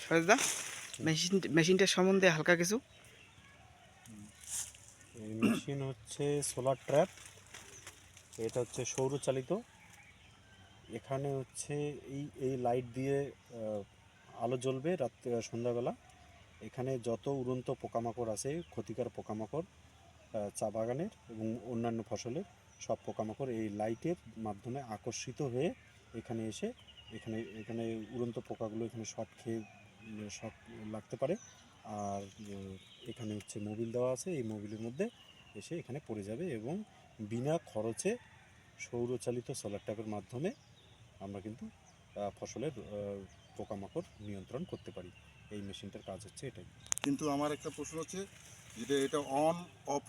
সরেদা মেশিনটার সম্বন্ধে হালকা কিছু। এই মেশিন হচ্ছে সোলার ট্র্যাপ, এটা হচ্ছে সৌরচালিত। এখানে হচ্ছে এই লাইট দিয়ে আলো জ্বলবে রাত্রে সন্ধ্যাবেলা। এখানে যত উড়ন্ত পোকামাকড় আছে, ক্ষতিকর পোকামাকড় চা বাগানের এবং অন্যান্য ফসলের সব পোকামাকড় এই লাইটের মাধ্যমে আকর্ষিত হয়ে এখানে এসে এখানে এখানে উড়ন্ত পোকাগুলো এখানে শক লাগতে পারে। আর এখানে হচ্ছে মোবিল দেওয়া আছে, এই মোবিলের মধ্যে এসে এখানে পড়ে যাবে এবং বিনা খরচে সৌরচালিত সোলার ট্যাপের মাধ্যমে আমরা কিন্তু ফসলের পোকামাকড় নিয়ন্ত্রণ করতে পারি। এই মেশিনটার কাজ হচ্ছে এটাই। কিন্তু আমার একটা প্রশ্ন হচ্ছে, এটা অন অফ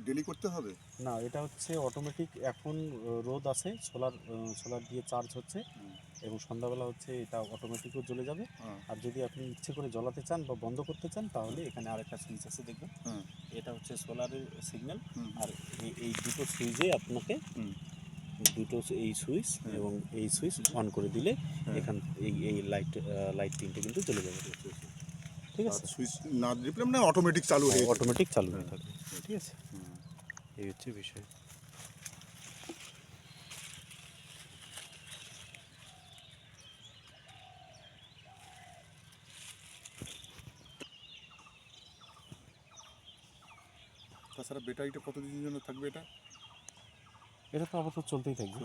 ডেলি করতে হবে? না, এটা হচ্ছে অটোমেটিক। এখন রোদ আছে, সোলার দিয়ে চার্জ হচ্ছে এবং সন্ধ্যাবেলা হচ্ছে এটা অটোমেটিকও জ্বলে যাবে। আর যদি আপনি ইচ্ছে করে জ্বলাতে চান বা বন্ধ করতে চান তাহলে এখানে আরেকটা সুইচ আছে দেখবেন, এটা হচ্ছে সোলারের সিগন্যাল। আর এই দুটো সুইচে আপনাকে এই সুইচ এবং এই সুইচ অন করে দিলে এখান এই লাইট তিনটে কিন্তু জ্বলে যাবে। ঠিক আছে, সুইচ না দিলে মানে অটোমেটিক চালু হয়ে থাকবে। ঠিক আছে, এই হচ্ছে বিষয়। তাছাড়া ব্যাটারিটা কতদিনের জন্য থাকবে? এটা তো আপাতত চলতেই থাকবে।